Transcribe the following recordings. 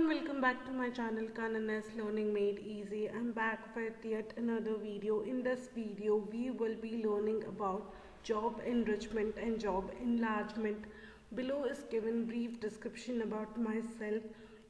welcome back to my channel Kananas Learning Made Easy. I'm back with yet another video. In this video we will be learning about job enrichment and job enlargement. Below is given brief description about myself.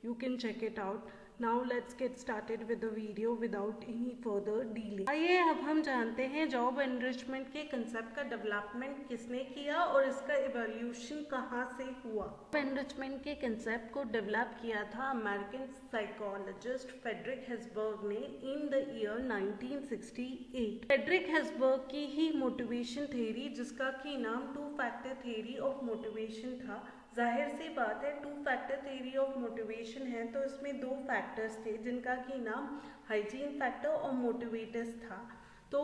You can check it out. Now let's get started with the video without any further delay. आइए अब हम जानते हैं job enrichment के concept का development किसने किया और इसका इवोल्यूशन कहाँ से हुआ। जॉब एनरिचमेंट के कंसेप्ट को डेवलप किया था अमेरिकन साइकोलॉजिस्ट फ्रेडरिक हेसबर्ग ने इन द ईयर 1968। फ्रेडरिक हेसबर्ग की ही मोटिवेशन थ्योरी, जिसका कि नाम two factor theory of motivation था। जाहिर सी बात है, two factor theory of motivation है तो इसमें दो फैक्टर्स थे जिनका कि नाम हाइजीन फैक्टर और मोटिवेटर्स था। तो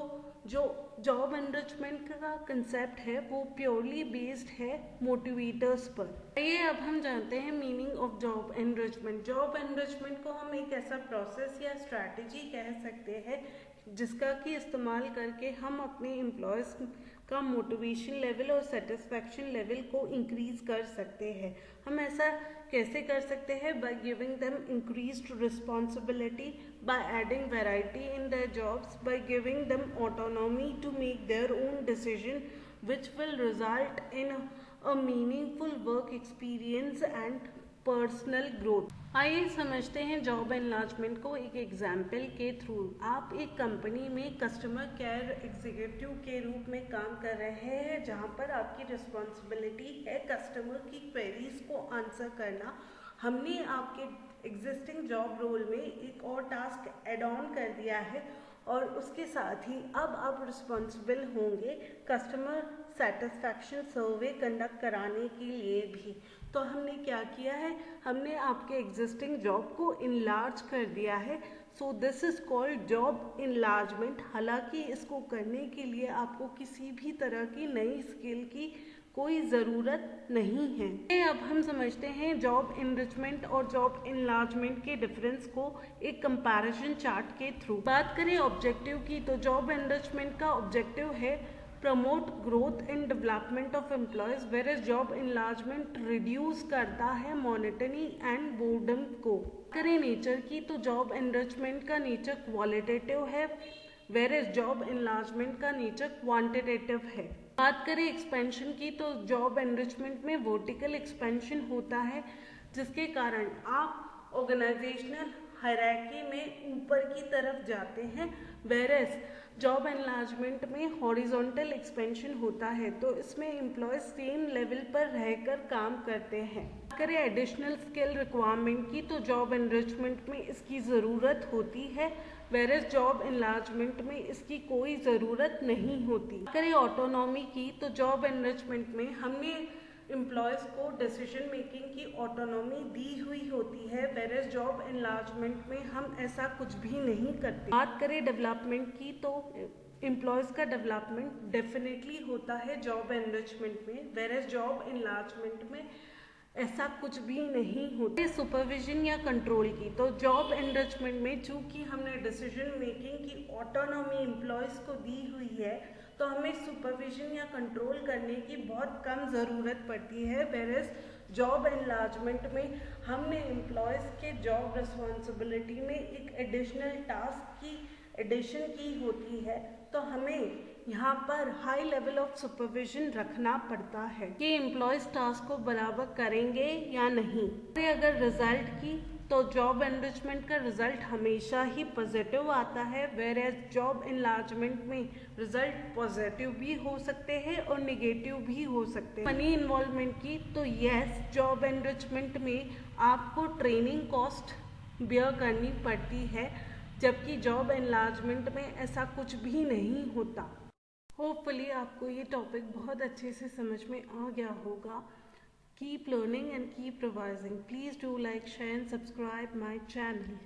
जो जॉब एनरिचमेंट का कंसेप्ट है वो प्योरली बेस्ड है मोटिवेटर्स पर। ये अब हम जानते हैं meaning of job enrichment. Job enrichment को हम एक ऐसा प्रोसेस या स्ट्रैटेजी कह सकते हैं जिसका कि इस्तेमाल करके हम अपने एम्प्लॉयज़ का मोटिवेशन लेवल और सेटिस्फैक्शन लेवल को इंक्रीज कर सकते हैं। हम ऐसा कैसे कर सकते हैं? By giving them increased responsibility, by adding variety in their jobs, by giving them autonomy to make their own decision which will result in a meaningful work experience and personal growth. आइए समझते हैं job enlargement को एक example के through. आप एक company में customer care executive के रूप में काम कर रहे हैं, जहां पर आपकी रिस्पॉन्सिबिलिटी है कस्टमर की क्वेरीज को आंसर करना। हमने आपके एग्जिस्टिंग जॉब रोल में एक और टास्क एड ऑन कर दिया है और उसके साथ ही अब आप रिस्पॉन्सिबल होंगे कस्टमर सेटिस्फैक्शन सर्वे कंडक्ट कराने के लिए भी। तो हमने क्या किया है? हमने आपके एग्जिस्टिंग जॉब को इनलार्ज कर दिया है। So this is called job enlargement. हालांकि इसको करने के लिए आपको किसी भी तरह की नई स्किल की कोई ज़रूरत नहीं है। अब हम समझते हैं जॉब एनरिचमेंट और जॉब इनलार्जमेंट के डिफरेंस को एक कंपैरिजन चार्ट के थ्रू। बात करें ऑब्जेक्टिव की, तो जॉब एनरिचमेंट का ऑब्जेक्टिव है promote growth and development of employees, whereas job enlargement reduce करता है मोनोटनी एंड बोर्डम को। करें नेचर की, तो जॉब एनरिचमेंट का नेचर क्वालिटेटिव है, वेयर एज जॉब इनलार्जमेंट का नेचर क्वांटिटेटिव है। बात करें एक्सपेंशन की, तो जॉब एनरिचमेंट में वर्टिकल एक्सपेंशन होता है, जिसके कारण आप ऑर्गेनाइजेशनल हायरार्की में ऊपर की तरफ जाते हैं, वेयर एज जॉब एनलार्जमेंट में हॉरिजॉन्टल एक्सपेंशन होता है। तो इसमें एम्प्लॉय सेम लेवल पर रहकर काम करते हैं। करें एडिशनल स्किल रिक्वायरमेंट की, तो जॉब एनरिचमेंट में इसकी ज़रूरत होती है, वेयर एज जॉब एनलार्जमेंट में इसकी कोई ज़रूरत नहीं होती। करें ऑटोनॉमी की, तो जॉब एनरिचमेंट में हमने एम्प्लॉयज़ को डिसीजन मेकिंग की ऑटोनॉमी दी हुई होती है, वेयर एज जॉब एनलार्जमेंट में हम ऐसा कुछ भी नहीं करते। बात करें डेवलपमेंट की, तो एम्प्लॉयज़ का डेवलपमेंट डेफिनेटली होता है जॉब एनरिचमेंट में, वेयर एज जॉब एनलार्जमेंट में ऐसा कुछ भी नहीं होता। सुपरविजन या कंट्रोल की, तो जॉब एनरिचमेंट में चूंकि हमने डिसीजन मेकिंग की ऑटोनॉमी एम्प्लॉयज़ को दी हुई है तो हमें सुपरविजन या कंट्रोल करने की बहुत कम ज़रूरत पड़ती है, वेयर एज जॉब एनलार्जमेंट में हमने एम्प्लॉयज़ के जॉब रिस्पॉन्सिबिलिटी में एक एडिशनल टास्क की एडिशन की होती है। तो हमें यहाँ पर हाई लेवल ऑफ सुपरविजन रखना पड़ता है कि एम्प्लॉयज़ टास्क को बराबर करेंगे या नहीं। अगर रिजल्ट की, तो जॉब एनरिचमेंट का रिजल्ट हमेशा ही पॉजिटिव आता है, वेयर एज जॉब एनलार्जमेंट में रिजल्ट पॉजिटिव भी हो सकते हैं और नेगेटिव भी हो सकते हैं। मनी इन्वॉल्वमेंट की, तो यस, जॉब एनरिचमेंट में आपको ट्रेनिंग कॉस्ट बेयर करनी पड़ती है, जबकि जॉब एनलार्जमेंट में ऐसा कुछ भी नहीं होता। होपफुली आपको ये टॉपिक बहुत अच्छे से समझ में आ गया होगा। Keep learning and keep revising. Please do like, share and subscribe my channel.